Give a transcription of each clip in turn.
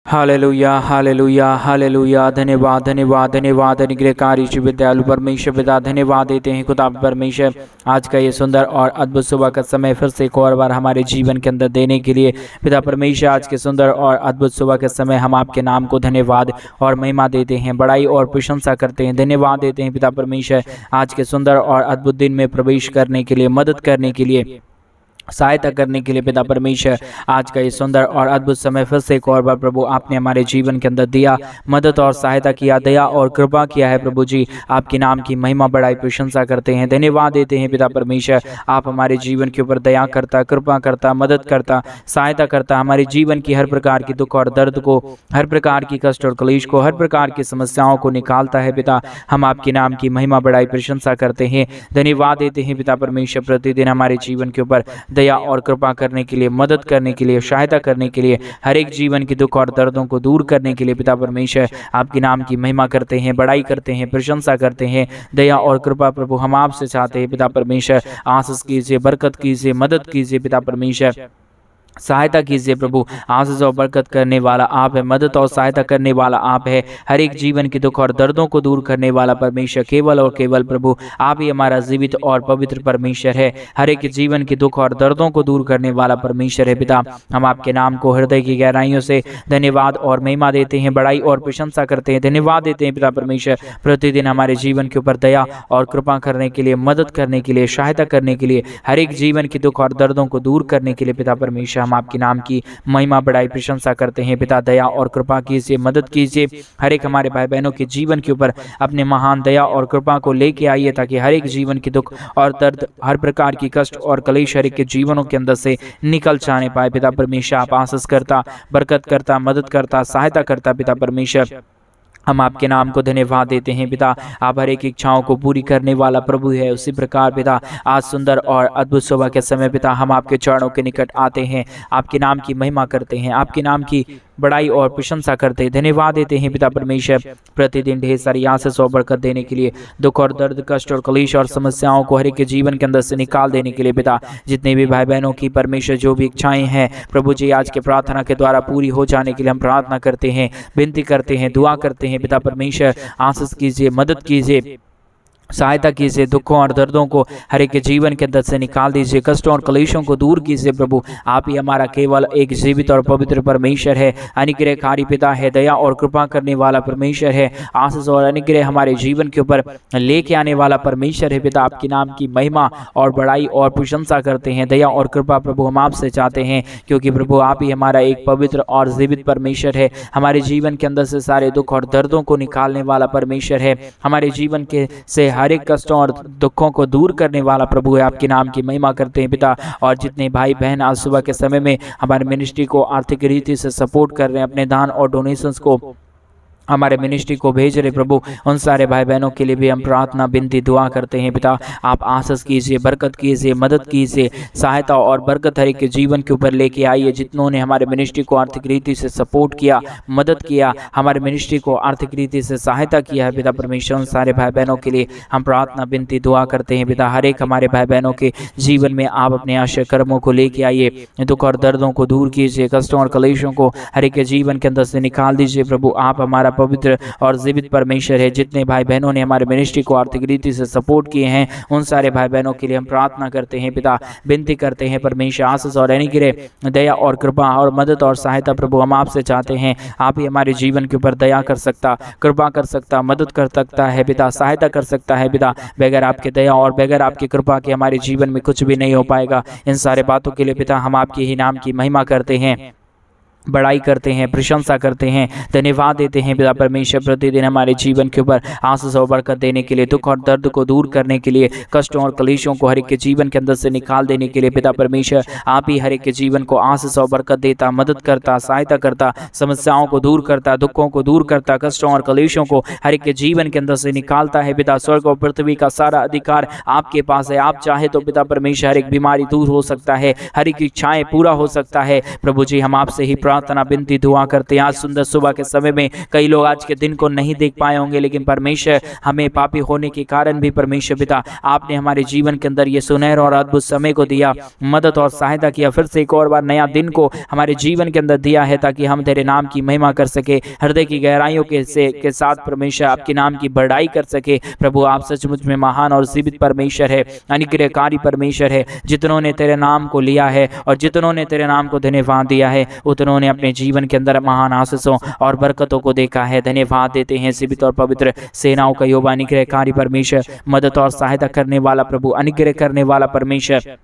Hallelujah hallelujah hallelujah. धन्यवाद धन्यवाद धन्यवाद अनुग्रहकारी ईश्वर विद्यालु परमेश्वर पिता, धन्यवाद देते हैं खुदा परमेश्वर आज का ये सुंदर और अद्भुत सुबह का समय फिर से एक और बार हमारे जीवन के अंदर देने के लिए पिता परमेश्वर आज के सुंदर और अद्भुत सुबह के समय हम आपके नाम को धन्यवाद और महिमा देते हैं, बड़ाई और प्रशंसा करते हैं। धन्यवाद देते हैं पिता परमेश्वर आज के सुंदर और अद्भुत दिन में प्रवेश करने के लिए, मदद करने के लिए, सहायता करने के लिए पिता परमेश्वर आज का ये सुंदर और अद्भुत समय फिर से एक और बार प्रभु आपने हमारे जीवन के अंदर दिया, मदद और सहायता किया, दया और कृपा किया है। प्रभु जी आपके नाम की महिमा बड़ाई प्रशंसा करते हैं, धन्यवाद देते हैं पिता परमेश्वर। आप हमारे जीवन के ऊपर दया करता, कृपा करता, मदद करता, सहायता करता, हमारे जीवन की हर प्रकार की दुख और दर्द को, हर प्रकार की कष्ट और क्लेश को, हर प्रकार की समस्याओं को निकालता है पिता। हम आपके नाम की महिमा बड़ाई प्रशंसा करते हैं, धन्यवाद देते हैं पिता परमेश्वर। प्रतिदिन हमारे जीवन के ऊपर दया और कृपा करने के लिए, मदद करने के लिए, सहायता करने के लिए, हर एक जीवन की दुख और दर्दों को दूर करने के लिए पिता परमेश्वर आपके नाम की महिमा करते हैं, बड़ाई करते हैं, प्रशंसा करते हैं। दया और कृपा प्रभु हम आपसे चाहते हैं पिता परमेश्वर। आशीष कीजिए, बरकत कीजिए, मदद कीजिए पिता परमेश्वर, सहायता कीजिए प्रभु। आशीष और बरकत करने वाला आप है, मदद और सहायता करने वाला आप है, हर एक जीवन के दुख और दर्दों को दूर करने वाला परमेश्वर केवल और केवल प्रभु आप ही हमारा जीवित और पवित्र परमेश्वर है। हर एक जीवन के दुख और दर्दों को दूर करने वाला परमेश्वर है पिता। हम आपके नाम को हृदय की गहराइयों से धन्यवाद और महिमा देते हैं, बड़ाई और प्रशंसा करते हैं, धन्यवाद देते हैं पिता परमेश्वर। प्रतिदिन हमारे जीवन के ऊपर दया और कृपा करने के लिए, मदद करने के लिए, सहायता करने के लिए, हर एक जीवन के दुख और दर्दों को दूर करने के लिए पिता परमेश्वर हम आपके नाम की महिमा बड़ाई प्रशंसा करते हैं पिता। दया और कृपा कीजिए, मदद कीजिए, हर एक हमारे भाई बहनों के जीवन के ऊपर अपने महान दया और कृपा को लेके आइए, ताकि हर एक जीवन की दुख और दर्द, हर प्रकार की कष्ट और क्लेश हर एक के जीवनों के अंदर से निकल जाने पाए पिता परमेश्वर। आप आशीष करता, बरकत करता, मदद करता, सहायता करता पिता परमेश्वर। हम आपके नाम को धन्यवाद देते हैं पिता। आप हर एक इच्छाओं को पूरी करने वाला प्रभु है। उसी प्रकार पिता आज सुंदर और अद्भुत सुबह के समय पिता हम आपके चरणों के निकट आते हैं, आपके नाम की महिमा करते हैं, आपके नाम की बड़ाई और प्रशंसा करते हैं, धन्यवाद देते हैं पिता परमेश्वर। प्रतिदिन ढेर सारी आशीष और बरकत देने के लिए, दुख और दर्द, कष्ट और क्लेश और समस्याओं को हर एक के जीवन के अंदर से निकाल देने के लिए पिता। जितने भी भाई बहनों की परमेश्वर जो भी इच्छाएं हैं प्रभु जी आज के प्रार्थना के द्वारा पूरी हो जाने के लिए हम प्रार्थना करते हैं, विनती करते हैं, दुआ करते हैं पिता परमेश्वर। आशीष कीजिए, मदद कीजिए, सहायता कीजिए, दुखों और दर्दों को हर एक के जीवन के अंदर से निकाल दीजिए, कष्टों और क्लेशों को दूर कीजिए प्रभु। आप ही हमारा केवल एक जीवित और पवित्र परमेश्वर है, अनुग्रहकारी पिता है, दया और कृपा करने वाला परमेश्वर है, आशीष और अनुग्रह हमारे जीवन के ऊपर लेके आने वाला परमेश्वर है पिता। आपके नाम की महिमा और बड़ाई और प्रशंसा करते हैं, दया और कृपा प्रभु हम आपसे चाहते हैं, क्योंकि प्रभु आप ही हमारा एक पवित्र और जीवित परमेश्वर है। हमारे जीवन के अंदर से सारे दुख और दर्दों को निकालने वाला परमेश्वर है, हमारे जीवन के से हर एक कष्टों और दुखों को दूर करने वाला प्रभु है। आपके नाम की महिमा करते हैं पिता। और जितने भाई बहन आज सुबह के समय में हमारे मिनिस्ट्री को आर्थिक रीति से सपोर्ट कर रहे हैं, अपने दान और डोनेशंस को हमारे मिनिस्ट्री को भेज रहे प्रभु, उन सारे भाई बहनों के लिए भी हम प्रार्थना, विनती, दुआ करते हैं पिता। आप आशीष कीजिए, बरकत कीजिए, मदद कीजिए, सहायता और बरकत हर एक के जीवन के ऊपर लेके आइए। जितनों ने हमारे मिनिस्ट्री को आर्थिक रीति से सपोर्ट किया, मदद किया, हमारे मिनिस्ट्री को आर्थिक रीति से सहायता किया है पिता परमेश्वर, उन सारे भाई बहनों के लिए हम प्रार्थना, विनती, दुआ करते हैं पिता। हर एक हमारे भाई बहनों के जीवन में आप अपने आश्रय कर्मों को लेके आइए, दुख और दर्दों को दूर कीजिए, कष्टों और क्लेशों को हर एक के जीवन के अंदर से निकाल दीजिए प्रभु। आप हमारा पवित्र और जीवित परमेश्वर है। जितने भाई बहनों ने हमारे मिनिस्ट्री को आर्थिक रीति से सपोर्ट किए हैं, उन सारे भाई बहनों के लिए हम प्रार्थना करते हैं पिता, विनती करते हैं परमेश्वर। आशीष और अनुग्रह, दया और कृपा और मदद और सहायता प्रभु हम आपसे चाहते हैं। आप ही हमारे जीवन के ऊपर दया कर सकता, कृपा कर सकता, मदद कर सकता है पिता, सहायता कर सकता है पिता। बगैर आपके दया और बगैर आपकी कृपा के हमारे जीवन में कुछ भी नहीं हो पाएगा। इन सारे बातों के लिए पिता हम आपके ही नाम की महिमा करते हैं, बड़ाई करते हैं, प्रशंसा करते हैं, धन्यवाद देते हैं पिता परमेश्वर। प्रतिदिन हमारे जीवन के ऊपर आशीष और बरकत देने के लिए, दुख और दर्द को दूर करने के लिए, कष्टों और क्लेशों को हर एक के जीवन के अंदर से निकाल देने के लिए पिता परमेश्वर आप ही हर एक के जीवन को आशीष और बरकत देता, मदद करता, सहायता करता, समस्याओं को दूर करता, दुखों को दूर करता, कष्टों और क्लेशों को हर एक के जीवन के अंदर से निकालता है पिता। स्वर्ग और पृथ्वी का सारा अधिकार आपके पास है। आप चाहे तो पिता परमेश्वर हर एक बीमारी दूर हो सकता है, हर एक इच्छाएं पूरा हो सकता है प्रभु जी। हम आपसे ही प्रार्थना विनती दुआ करते हैं। आज सुंदर सुबह के समय में कई लोग आज के दिन को नहीं देख पाए होंगे, लेकिन परमेश्वर हमें पापी होने के कारण भी परमेश्वर पिता आपने हमारे जीवन के अंदर ये सुनहरा और अद्भुत समय को दिया, मदद और सहायता किया, फिर से एक और बार नया दिन को हमारे जीवन के अंदर दिया है ताकि हम तेरे नाम की महिमा कर सके, हृदय की गहराइयों के साथ परमेश्वर आपके नाम की बढ़ाई कर सके। प्रभु आप सचमुच में महान और जीवित परमेश्वर है, अनुग्रहकारी परमेश्वर है। जितनों ने तेरे नाम को लिया है और जितनों ने तेरे नाम को धन्यवाद दिया है, उतनों ने अपने जीवन के अंदर महान आशीषों और बरकतों को देखा है। धन्यवाद देते हैं जीवित और पवित्र सेनाओं का यहोवा, अनुग्रहकारी परमेश्वर, मदद और सहायता करने वाला प्रभु, अनुग्रह करने वाला परमेश्वर,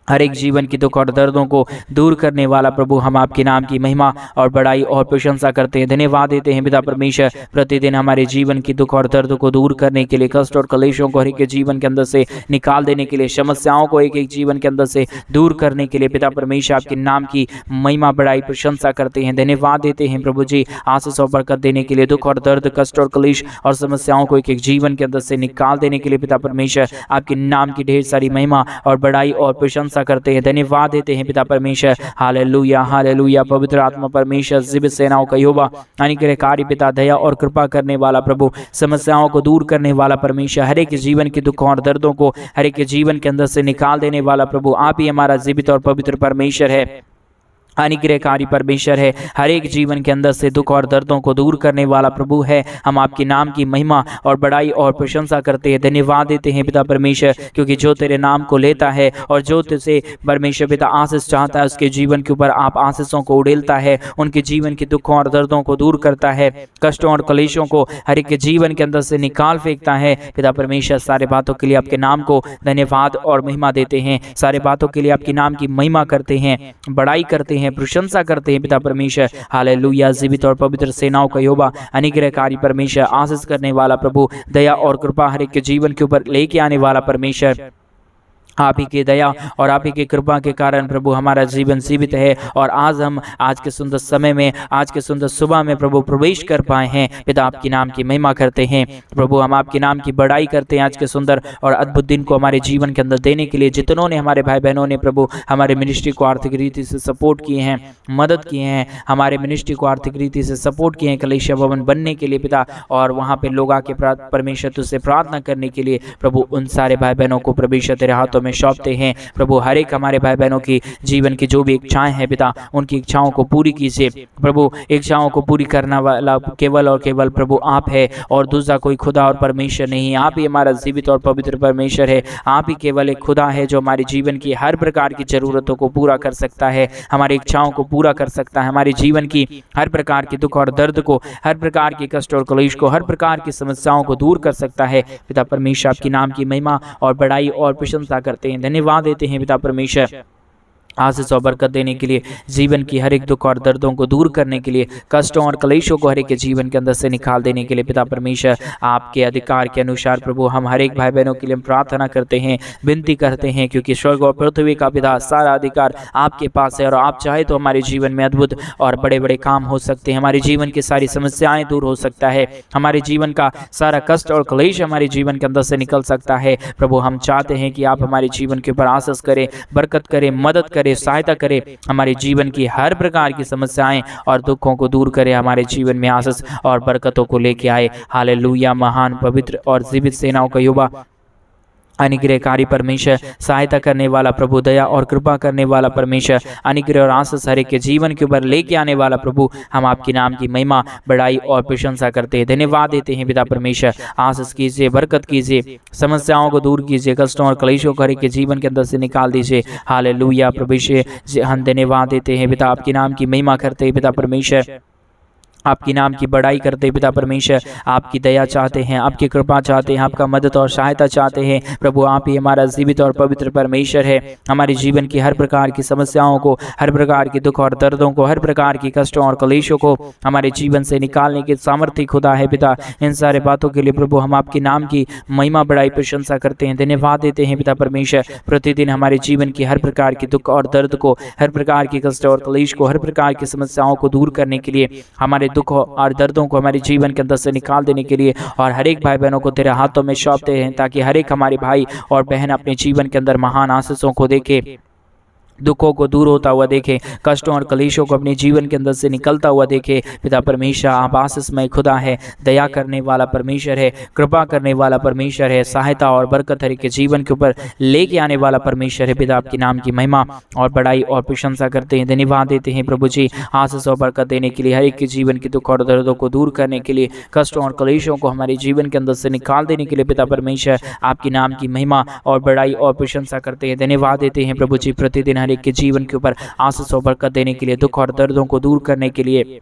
हर एक जीवन की दुख और दर्दों को दूर करने वाला प्रभु, हम आपके नाम की महिमा और बड़ाई और प्रशंसा करते हैं। धन्यवाद देते हैं पिता परमेश्वर, प्रतिदिन हमारे जीवन की दुख और दर्द को दूर करने के लिए, कष्ट और कलेशों को हर एक जीवन के अंदर से निकाल देने के लिए, समस्याओं को एक एक जीवन के अंदर से दूर करने के लिए पिता परमेश्वर आपके नाम की महिमा बड़ाई प्रशंसा करते हैं। धन्यवाद देते हैं प्रभु जी आशीष और बरकत देने के लिए, दुख और दर्द, कष्ट और कलेश और समस्याओं को एक एक जीवन के अंदर से निकाल देने के लिए पिता परमेश्वर आपके नाम की ढेर सारी महिमा और बड़ाई और प्रशंसा करते हैं। धन्यवाद देते हैं पिता परमेश्वर। Hallelujah hallelujah. पवित्र आत्मा परमेश्वर, जीवित सेनाओं का यहोवा, अनुग्रहकारी पिता, दया और कृपा करने वाला प्रभु, समस्याओं को दूर करने वाला परमेश्वर, हर एक जीवन के दुखों और दर्दों को हर एक जीवन के अंदर से निकाल देने वाला प्रभु, आप ही हमारा जीवित और पवित्र परमेश्वर है, अनुग्रहकारी परमेश्वर है, हर एक जीवन के अंदर से दुख और दर्दों को दूर करने वाला प्रभु है। हम आपके नाम की महिमा और बड़ाई और प्रशंसा करते हैं। धन्यवाद देते हैं पिता परमेश्वर, क्योंकि जो तेरे नाम को लेता है और जो तुझसे परमेश्वर पिता आशीष चाहता है, उसके जीवन के ऊपर आप आशीषों को उड़ेलता है, उनके जीवन के दुखों और दर्दों को दूर करता है, कष्टों और कलेशों को हर एक जीवन के अंदर से निकाल फेंकता है। पिता परमेश्वर, सारे बातों के लिए आपके नाम को धन्यवाद और महिमा देते हैं, सारे बातों के लिए आपके नाम की महिमा करते हैं, बड़ाई करते हैं, प्रशंसा करते हैं पिता परमेश्वर। हालेलुया। जीवित और पवित्र सेनाओं का यहोवा, अनुग्रहकारी परमेश्वर, आशीष करने वाला प्रभु, दया और कृपा हर एक के जीवन के ऊपर लेके आने वाला परमेश्वर, आप ही की दया और आप ही की कृपा के कारण प्रभु हमारा जीवन जीवित है। और आज हम आज के सुंदर समय में, आज के सुंदर सुबह में प्रभु प्रवेश कर पाए हैं। पिता आपके नाम की महिमा करते हैं प्रभु, हम आपके नाम की बड़ाई करते हैं। आज के सुंदर और अद्भुत दिन को हमारे जीवन के अंदर देने के लिए जितनों ने, हमारे भाई बहनों ने प्रभु हमारे मिनिस्ट्री को आर्थिक रीति से सपोर्ट किए हैं, मदद किए हैं, हमारे मिनिस्ट्री को आर्थिक रीति से सपोर्ट किए हैं कलीसिया भवन बनने के लिए पिता, और वहाँ पे लोग आके परमेश्वर तुझसे प्रार्थना करने के लिए प्रभु, उन सारे भाई बहनों को परमेश्वर तेरे हाथों में सौंपते हैं। प्रभु हर एक हमारे भाई बहनों की जीवन की जो भी इच्छाएं हैं पिता, उनकी इच्छाओं को पूरी कीजिए प्रभु। इच्छाओं को पूरी करने वाला केवल और केवल प्रभु आप है, और दूसरा कोई खुदा और परमेश्वर नहीं। आप ही हमारा जीवित और पवित्र परमेश्वर है। आप ही केवल एक खुदा है जो हमारे जीवन की हर प्रकार की जरूरतों को पूरा कर सकता है, हमारी इच्छाओं को पूरा कर सकता है, हमारे जीवन की हर प्रकार के दुख और दर्द को, हर प्रकार के कष्ट और कलेश को, हर प्रकार की समस्याओं को दूर कर सकता है। पिता परमेश्वर आपके नाम की महिमा और बड़ाई और प्रशंसा करते हैं। धन्यवाद देते हैं पिता परमेश्वर, आशीष और बरकत देने के लिए, जीवन की हर एक दुख और दर्दों को दूर करने के लिए, कष्टों और कलेशों को हर एक के जीवन के अंदर से निकाल देने के लिए। पिता परमेश्वर आपके अधिकार के अनुसार प्रभु हम हर एक भाई बहनों के लिए प्रार्थना करते हैं, विनती करते हैं, क्योंकि स्वर्ग और पृथ्वी का पिता सारा अधिकार आपके पास है, और आप चाहे तो हमारे जीवन में अद्भुत और बड़े बड़े काम हो सकते हैं, हमारे जीवन की सारी समस्याएं दूर हो सकता है, हमारे जीवन का सारा कष्ट और कलेश हमारे जीवन के अंदर से निकल सकता है। प्रभु हम चाहते हैं कि आप हमारे जीवन के ऊपर आशीष करें, बरकत करें, मदद करें, सहायता करे, हमारे जीवन की हर प्रकार की समस्याएं और दुखों को दूर करे, हमारे जीवन में आशीष और बरकतों को लेके आए। हालेलुया। महान पवित्र और जीवित सेनाओं का यहोवा, अनुग्रहकारी परमेश्वर, सहायता करने वाला प्रभु, दया और कृपा करने वाला परमेश्वर, अनुग्रह और आशीष हर एक के जीवन के ऊपर लेके आने वाला प्रभु, हम आपके नाम की महिमा, बड़ाई और प्रशंसा करते हैं। धन्यवाद देते हैं पिता परमेश्वर, आशीष कीजिए, बरकत कीजिए, समस्याओं को दूर कीजिए, कष्टों और कलेशों को हर एक के जीवन के अंदर से निकाल दीजिए। हालेलुया। परमेश्वर हम धन्यवाद देते हैं पिता, आपके नाम की महिमा करते हैं पिता परमेश्वर, आपकी नाम की बड़ाई करते पिता परमेश्वर, आपकी दया चाहते हैं, आपकी कृपा चाहते हैं, आपका मदद और सहायता चाहते हैं प्रभु। आप ही हमारा जीवित और पवित्र परमेश्वर है, हमारे जीवन की हर प्रकार की समस्याओं को, हर प्रकार के दुख और दर्दों को, हर प्रकार की कष्टों और कलेशों को हमारे जीवन से निकालने के सामर्थ्य खुदा है पिता। इन सारे बातों के लिए प्रभु हम आपके नाम की महिमा, बड़ाई, प्रशंसा करते हैं। धन्यवाद देते हैं पिता परमेश्वर, प्रतिदिन हमारे जीवन की हर प्रकार की दुख और दर्द को, हर प्रकार की कष्ट और कलेश को, हर प्रकार की समस्याओं को दूर करने के लिए, हमारे दुख और दर्दों को हमारे जीवन के अंदर से निकाल देने के लिए, और हर एक भाई बहनों को तेरे हाथों में सौंपते हैं, ताकि हर एक हमारे भाई और बहन अपने जीवन के अंदर महान आशीषों को देखे, दुखों को दूर होता हुआ देखे, कष्टों और कलेशों को अपने जीवन के अंदर से निकलता हुआ देखे। पिता परमेश्वर, आप आशीषमय खुदा है, दया करने वाला परमेश्वर है, कृपा करने वाला परमेश्वर है, सहायता और बरकत हर एक के जीवन के ऊपर लेके आने वाला परमेश्वर है। पिता आपके नाम की महिमा और बड़ाई और प्रशंसा करते हैं, धन्यवाद देते हैं प्रभु जी, आशीष और बरकत देने के लिए, हर एक के जीवन के दुख और दर्दों को दूर करने के लिए, कष्टों और कलेशों को हमारे जीवन के अंदर से निकाल देने के लिए। पिता परमेश्वर, आपके नाम की महिमा और बड़ाई और प्रशंसा करते हैं, धन्यवाद देते हैं प्रभु जी, प्रतिदिन हर एक के जीवन के ऊपर आशीष और बरकत देने के लिए, दुख और दर्दों को दूर करने के लिए,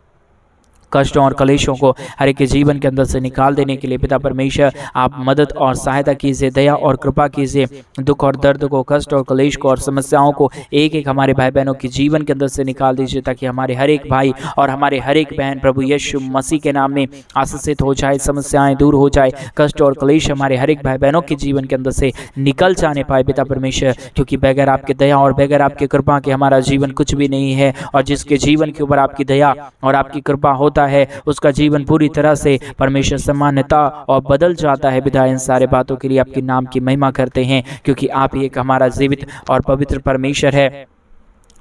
कष्टों और कलेशों को हर एक के जीवन के अंदर से निकाल देने के लिए। पिता परमेश्वर, आप मदद और सहायता कीजिए, दया और कृपा कीजिए, दुख और दर्द को, कष्ट और कलेश को और समस्याओं को एक एक हमारे भाई बहनों के जीवन के अंदर से निकाल दीजिए, ताकि हमारे हर एक भाई और हमारे हर एक बहन प्रभु यीशु मसीह के नाम में आशीषित हो जाए, समस्याएं दूर हो जाए, कष्ट और कलेश हमारे हर एक भाई बहनों के जीवन के अंदर से निकल जाने पाए। पिता परमेश्वर, क्योंकि बगैर आपके दया और बगैर आपके कृपा के हमारा जीवन कुछ भी नहीं है, और जिसके जीवन के ऊपर आपकी दया और आपकी कृपा होता है, उसका जीवन पूरी तरह से परमेश्वर सम्मानता और बदल जाता है। पिता, इन सारे बातों के लिए आपके नाम की महिमा करते हैं, क्योंकि आप ही एक हमारा जीवित और पवित्र परमेश्वर है,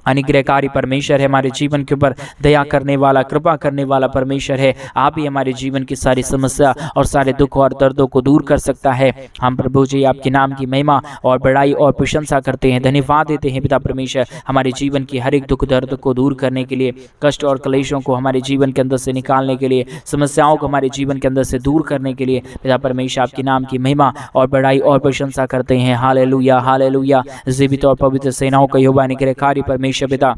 अनुग्रहकारी परमेश्वर है, हमारे जीवन के ऊपर दया करने वाला, कृपा करने वाला परमेश्वर है। आप ही हमारे जीवन की सारी समस्या और सारे दुख और दर्दों को दूर कर सकता है। हम प्रभु जी आपके नाम की महिमा और बड़ाई और प्रशंसा करते हैं, धन्यवाद देते हैं पिता परमेश्वर, हमारे जीवन की हर एक दुख दर्द को दूर करने के लिए, कष्ट और कलेशों को हमारे जीवन के अंदर से निकालने के लिए, समस्याओं को हमारे जीवन के अंदर से दूर करने के लिए। पिता परमेश्वर, आपके नाम की महिमा और बड़ाई और प्रशंसा करते हैं। Hallelujah, hallelujah. जीवित और पवित्र सेनाओं का यहोवा अनुग्रहकारी परमेश्वर पिता,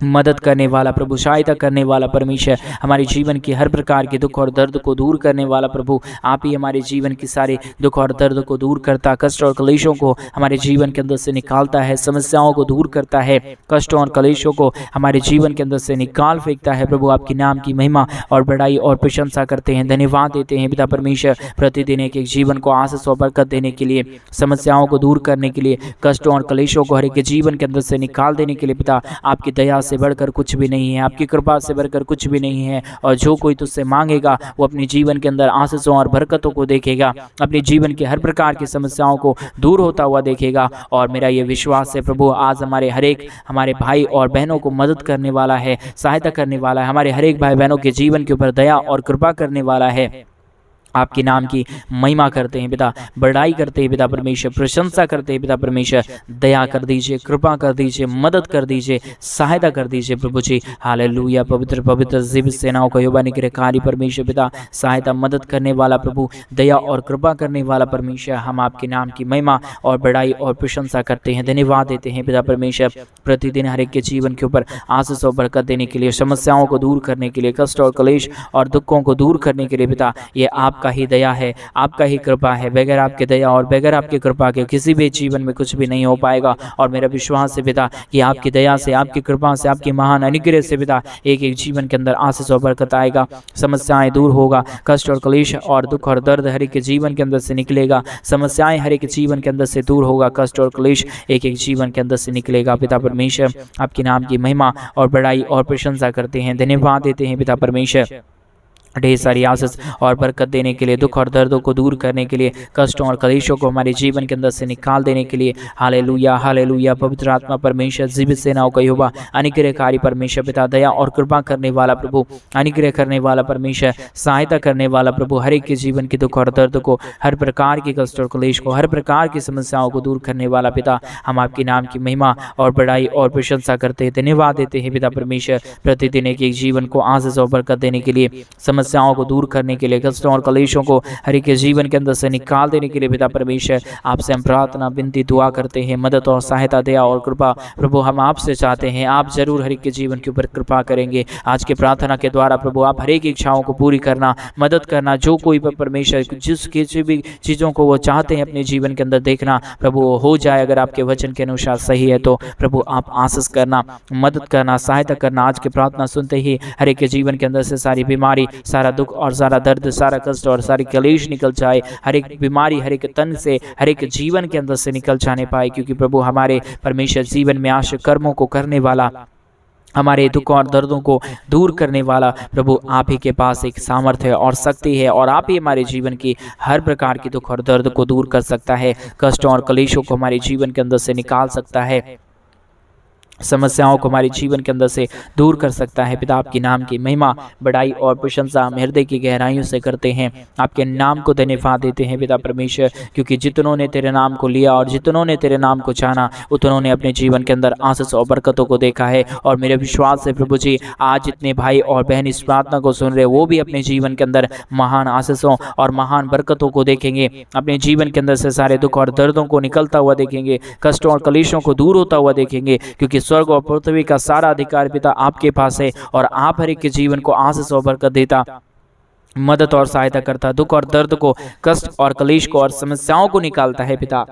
मदद करने वाला प्रभु, सहायता करने वाला परमेश्वर, हमारे जीवन की हर प्रकार के दुख और दर्द को दूर करने वाला प्रभु, आप ही हमारे जीवन की सारे दुख और दर्द को दूर करता, कष्ट और कलेशों को हमारे जीवन के अंदर से निकालता है, समस्याओं को दूर करता है, कष्टों और कलेशों को हमारे जीवन के अंदर से निकाल फेंकता है। प्रभु, आपके नाम की महिमा और बड़ाई और प्रशंसा करते हैं, धन्यवाद देते हैं पिता परमेश्वर, प्रतिदिन एक जीवन को आशीष और बरकत देने के लिए, समस्याओं को दूर करने के लिए, कष्टों और कलेशों को हर एक जीवन के अंदर से निकाल देने के लिए। पिता, आपकी दया से बढ़कर कुछ भी नहीं है, आपकी कृपा से बढ़कर कुछ भी नहीं है, और जो कोई तुझसे मांगेगा वो अपने जीवन के अंदर आशीषों और बरकतों को देखेगा, अपने जीवन के हर प्रकार की समस्याओं को दूर होता हुआ देखेगा। और मेरा ये विश्वास है प्रभु, आज हमारे भाई और बहनों को मदद करने वाला है, सहायता करने वाला है, हमारे हर एक भाई बहनों के जीवन के ऊपर दया और कृपा करने वाला है। आपके नाम की महिमा करते हैं पिता, बड़ाई करते हैं पिता परमेश्वर, प्रशंसा करते हैं पिता परमेश्वर, दया कर दीजिए, कृपा कर दीजिए, मदद कर दीजिए, सहायता कर दीजिए प्रभु जी। हालेलुया। पवित्र पवित्र जीवित सेनाओं का यहोवा अनुग्रहकारी परमेश्वर पिता, सहायता मदद करने वाला प्रभु, दया और कृपा करने वाला परमेश्वर, हम आपके नाम की महिमा और बड़ाई और प्रशंसा करते हैं, धन्यवाद देते हैं पिता परमेश्वर, प्रतिदिन हर एक के जीवन के ऊपर आशीष और बरकत देने के लिए, समस्याओं को दूर करने के लिए, कष्ट और कलेश और दुखों को दूर करने के लिए। पिता, ये आपका ही दया है, आपका ही कृपा है, बगैर आपके दया और बगैर आपके कृपा के किसी भी जीवन में कुछ भी नहीं हो पाएगा। और मेरा विश्वास है पिता कि आपकी दया से, आपकी कृपा से, आपकी महान अनुग्रह से पिता एक एक जीवन के अंदर आशीष और बरकत आएगा, समस्याएं दूर होगा, कष्ट और कलेश और दुख और दर्द हर एक के जीवन के अंदर से निकलेगा, समस्याएं हर एक जीवन के अंदर से दूर होगा, कष्ट और कलेश एक एक जीवन के अंदर से निकलेगा। पिता परमेश्वर, आपके नाम की महिमा और बड़ाई और प्रशंसा करते हैं, धन्यवाद देते हैं पिता परमेश्वर, ढेर सारी आशीष और बरकत देने के लिए, दुख और दर्दों को दूर करने के लिए, कष्टों और कलेशों को हमारे जीवन के अंदर से निकाल देने के लिए। Hallelujah, hallelujah. पवित्र आत्मा परमेश्वर, जीवित सेनाओं का यहोवा अनुग्रहकारी परमेश्वर पिता, दया और कृपा करने वाला प्रभु, अनुग्रह करने वाला परमेश्वर, सहायता करने वाला प्रभु, हर एक के जीवन के दुख और दर्द को, हर प्रकार के कष्ट और कलेश को, हर प्रकार की समस्याओं को दूर करने वाला पिता, हम आपके नाम की महिमा और बड़ाई और प्रशंसा करते हैं, धन्यवाद देते हैं पिता परमेश्वर, प्रतिदिन एक एक जीवन को आशीष और बरकत देने के लिए, समस्याओं को दूर करने के लिए, कष्टों और कलेशों को हर एक के जीवन के अंदर से निकाल देने के लिए। पिता परमेश्वर, आपसे हम प्रार्थना विनती दुआ करते हैं, मदद और सहायता, दया और कृपा प्रभु हम आपसे चाहते हैं, आप जरूर हर एक के जीवन के ऊपर कृपा करेंगे। आज के प्रार्थना के द्वारा प्रभु आप हर एक इच्छाओं को पूरी करना, मदद करना, जो कोई परमेश्वर जिस किसी भी चीज़ों को वो चाहते हैं अपने जीवन के अंदर देखना प्रभु वो हो जाए, अगर आपके वचन के अनुसार सही है तो प्रभु आप आशीष करना, मदद करना, सहायता करना। आज की प्रार्थना सुनते ही हर एक के जीवन के अंदर से सारी बीमारी, सारा दुख और सारा दर्द, सारा कष्ट और सारी कलेश निकल जाए, हर एक बीमारी हर एक तन से, हर एक जीवन के अंदर से निकल जाने पाए, क्योंकि प्रभु हमारे परमेश्वर जीवन में आश्चर्य कर्मों को करने वाला, हमारे दुख और दर्दों को दूर करने वाला प्रभु आप ही के पास एक सामर्थ्य और शक्ति है, और आप ही हमारे जीवन की हर प्रकार की दुख और दर्द को दूर कर सकता है, कष्टों और कलेशों को हमारे जीवन के अंदर से निकाल सकता है। समस्याओं को हमारे जीवन के अंदर से दूर कर सकता है। पिता आपके नाम की महिमा, बड़ाई और प्रशंसा हम हृदय की गहराइयों से करते हैं। आपके नाम को धन्यवाद देते हैं पिता परमेश्वर, क्योंकि जितनों ने तेरे नाम को लिया और जितनों ने तेरे नाम को जाना उतनों ने अपने जीवन के अंदर आशीष और बरकतों को देखा है। और मेरे विश्वास है प्रभु जी, आज जितने भाई और बहन इस प्रार्थना को सुन रहे वो भी अपने जीवन के अंदर महान आशीषों और महान बरकतों को देखेंगे। अपने जीवन के अंदर से सारे दुख और दर्दों को निकलता हुआ देखेंगे, कष्टों और कलेशों को दूर होता हुआ देखेंगे, क्योंकि स्वर्ग और पृथ्वी का सारा अधिकार पिता आपके पास है और आप हर एक के जीवन को आशीष और बरकत देता, मदद और सहायता करता, दुख और दर्द को, कष्ट और कलेश को और समस्याओं को निकालता है। पिता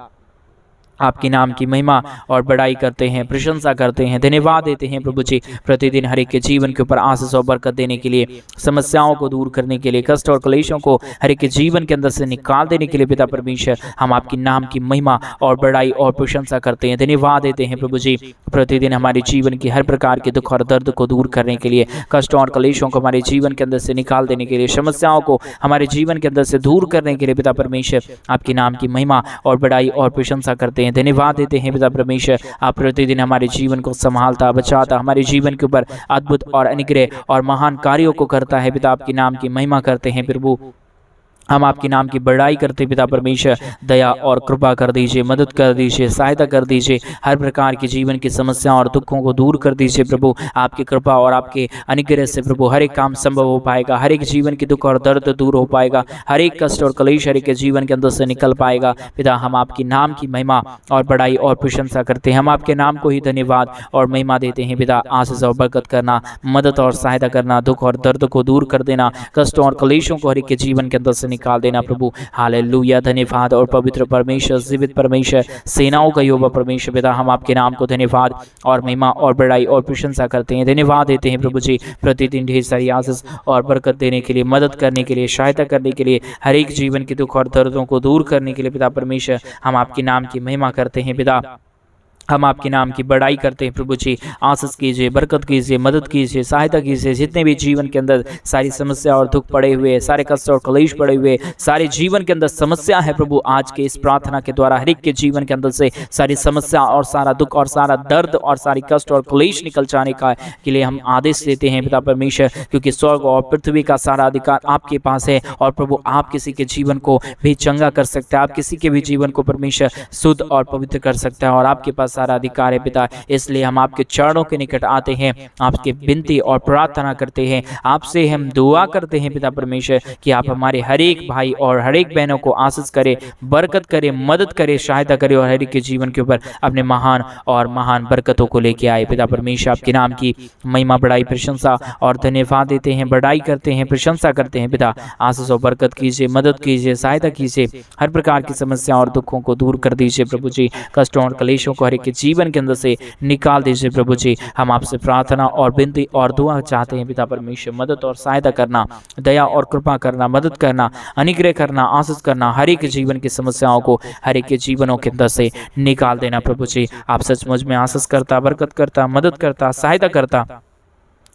आपके नाम की महिमा और बड़ाई करते हैं, प्रशंसा करते हैं, धन्यवाद देते हैं प्रभु जी। प्रतिदिन हर एक के जीवन के ऊपर आशीष और बरकत देने के लिए, समस्याओं को दूर करने के लिए, कष्ट और क्लेशों को हर एक के जीवन के अंदर से निकाल देने के लिए पिता परमेश्वर हम आपके नाम की महिमा और बड़ाई और प्रशंसा करते हैं, धन्यवाद देते हैं प्रभु जी। प्रतिदिन हमारे जीवन की हर प्रकार के दुख और दर्द को दूर करने के लिए, कष्टों और क्लेशों को हमारे जीवन के अंदर से निकाल देने के लिए, समस्याओं को हमारे जीवन के अंदर से दूर करने के लिए पिता परमेश्वर आपके नाम की महिमा और बड़ाई और प्रशंसा करते हैं, धन्यवाद देते हैं पिता परमेश्वर। आप प्रतिदिन हमारे जीवन को संभालता, बचाता, हमारे जीवन के ऊपर अद्भुत और अनुग्रह और महान कार्यों को करता है। पिता आपके नाम की महिमा करते हैं प्रभु, हम आपके नाम की बड़ाई करते पिता परमेश्वर। दया और कृपा कर दीजिए, मदद कर दीजिए, सहायता कर दीजिए, हर प्रकार की जीवन की समस्याओं और दुखों को दूर कर दीजिए प्रभु। आपकी कृपा और आपके अनुग्रह से प्रभु हर एक काम संभव हो पाएगा, हर एक जीवन की दुख और दर्द दूर हो पाएगा, हर एक कष्ट और कलेश हर एक के जीवन के अंदर से निकल पाएगा। पिता हम आपके नाम की महिमा और बड़ाई और प्रशंसा करते हैं, हम आपके नाम को ही धन्यवाद और महिमा देते हैं। पिता आशीष और बरकत करना, मदद और सहायता करना, दुख और दर्द को दूर कर देना, कष्टों और कलेशों को हर एक के जीवन के अंदर से निकाल देना प्रभु। हालेलुया, धन्यवाद और पवित्र परमेश्वर, जीवित परमेश्वर, सेनाओं का यहोवा परमेश्वर पिता हम आपके नाम को धन्यवाद और महिमा और बड़ाई और प्रशंसा करते हैं, धन्यवाद देते हैं प्रभु जी। प्रतिदिन ढेर सारी आशीष और बरकत देने के लिए, मदद करने के लिए, सहायता करने के लिए, हर एक जीवन के दुख और दर्दों को दूर करने के लिए पिता परमेश्वर हम आपके नाम की महिमा करते हैं। पिता हम आपके नाम की बड़ाई करते हैं प्रभु जी। आशीष कीजिए, बरकत कीजिए, मदद कीजिए, सहायता कीजिए। जितने भी जीवन के अंदर सारी समस्या और दुख पड़े हुए, सारे कष्ट और कलेश पड़े हुए, सारे जीवन के अंदर समस्या है प्रभु, आज के इस प्रार्थना के द्वारा हर एक के जीवन के अंदर से सारी समस्या और सारा दुख और सारा दर्द और सारी कष्ट और कलेश निकल जाने का के लिए हम आदेश देते हैं पिता परमेश्वर, क्योंकि स्वर्ग और पृथ्वी का सारा अधिकार आपके पास है। और प्रभु आप किसी के जीवन को भी चंगा कर सकते हैं, आप किसी के भी जीवन को परमेश्वर शुद्ध और पवित्र कर सकते हैं, और आपके पास सारा अधिकार है पिता। इसलिए हम आपके चरणों के निकट आते हैं, आपके विनती और प्रार्थना करते हैं, आपसे हम दुआ करते हैं पिता परमेश्वर कि आप हमारे हर एक भाई और हर एक बहनों को आशीष करे, बरकत करे, मदद करे, सहायता करे, और हर एक के जीवन के ऊपर अपने महान और महान बरकतों को लेके आए। पिता परमेश्वर आपके नाम की महिमा, बड़ाई, प्रशंसा और धन्यवाद देते हैं, बड़ाई करते हैं, प्रशंसा करते हैं। पिता आशीष और बरकत कीजिए, मदद कीजिए, सहायता कीजिए, हर प्रकार की समस्या और दुखों को दूर कर दीजिए प्रभु जी। कष्टों और कलेशों को हर एक के जीवन के अंदर से निकाल दीजिए प्रभु जी। हम आपसे प्रार्थना और विनती और दुआ चाहते हैं पिता परमेश्वर, मदद और सहायता करना, दया और कृपा करना, मदद करना, अनुग्रह करना, आशीष करना, हर एक जीवन की समस्याओं को हर एक के जीवनों के अंदर से निकाल देना प्रभु जी। आप सचमुच में आशीष करता, बरकत करता, मदद करता, सहायता करता,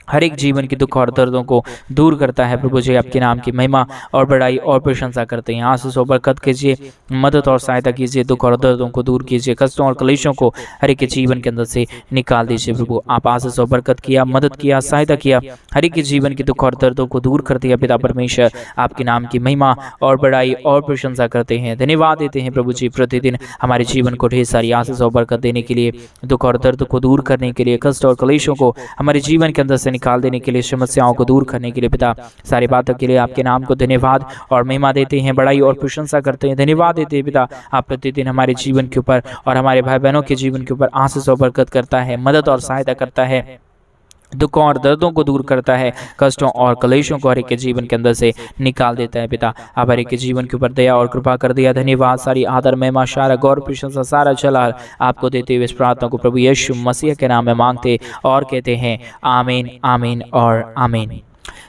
हर एक जीवन की दुख और दर्दों को दूर करता है प्रभु जी। आपके नाम की महिमा और बड़ाई और प्रशंसा करते हैं। आशीष और बरकत कीजिए, मदद और सहायता कीजिए, दुख और दर्दों को दूर कीजिए, कष्टों और कलेशों को हर एक के जीवन के अंदर से निकाल दीजिए प्रभु। आप आशीष और बरकत किया, मदद किया, सहायता किया, हर एक के जीवन के दुख और दर्दों को दूर कर दिया पिता परमेश्वर। आपके नाम की महिमा और बड़ाई और प्रशंसा करते हैं, धन्यवाद देते हैं प्रभु जी। प्रतिदिन हमारे जीवन को ढेर सारी आशीष और बरकत देने के लिए, दुख और दर्द को दूर करने के लिए, कष्ट और कलेशों को हमारे जीवन के अंदर से निकाल देने के लिए, समस्याओं को दूर करने के लिए पिता सारी बातों के लिए आपके नाम को धन्यवाद और महिमा देते हैं, बड़ाई और प्रशंसा करते हैं, धन्यवाद देते हैं पिता। आप प्रतिदिन हमारे जीवन के ऊपर और हमारे भाई बहनों के जीवन के ऊपर आशीष और बरकत करता है, मदद और सहायता करता है, दुखों और दर्दों को दूर करता है, कष्टों और कलेशों को हर एक के जीवन के अंदर से निकाल देता है पिता। आप हर एक के जीवन के ऊपर दया और कृपा कर दिया, धन्यवाद। सारी आदर, महिमा, सारा गौर, प्रशंसा, सारा जलाल आपको देते हुए इस प्रार्थना को प्रभु यीशु मसीह के नाम में मांगते और कहते हैं आमीन, आमीन और आमीन।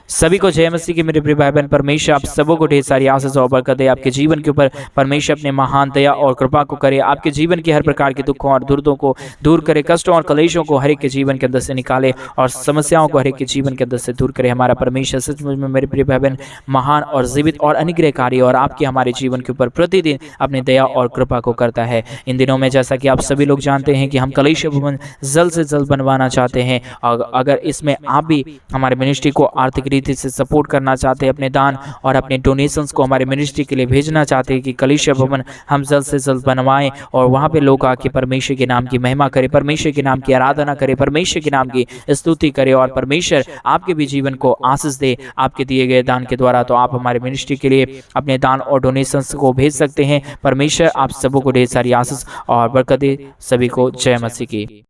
सभी को जय मसीह की मेरे प्रिय भाई बहन। परमेश्वर आप सबों को ढेर सारी आशीष और बरकत दे। आपके जीवन के ऊपर परमेश्वर अपने महान दया और कृपा को करे। आपके जीवन के हर प्रकार के दुखों और दुर्दों को दूर करे, कष्टों और कलेशों को हर एक के जीवन के अंदर से निकाले और समस्याओं को हर एक के जीवन के अंदर से दूर करे। हमारा परमेश्वर सचमुच में मेरे प्रिय भाई बहन महान और जीवित और अनुग्रहकारी और आपके हमारे जीवन के ऊपर प्रतिदिन अपनी दया और कृपा को करता है। इन दिनों में जैसा कि आप सभी लोग जानते हैं कि हम कलीसिया भवन जल्द से जल्द बनवाना चाहते हैं, और अगर इसमें आप भी हमारे मिनिस्ट्री को आर्थिक रीति से सपोर्ट करना चाहते हैं, अपने दान और अपने डोनेशंस को हमारे मिनिस्ट्री के लिए भेजना चाहते हैं कि कलीसिया भवन हम जल्द से जल्द बनवाएं और वहां पे लोग आके परमेश्वर के नाम की महिमा करें, परमेश्वर के नाम की आराधना करें, परमेश्वर के नाम की स्तुति करें और परमेश्वर आपके भी जीवन को आशीष दे आपके दिए गए दान के द्वारा, तो आप हमारे मिनिस्ट्री के लिए अपने दान और डोनेशंस को भेज सकते हैं। परमेश्वर आप सबों को ढेर सारी आशीष और बरकत दे। सभी को जय मसीह की।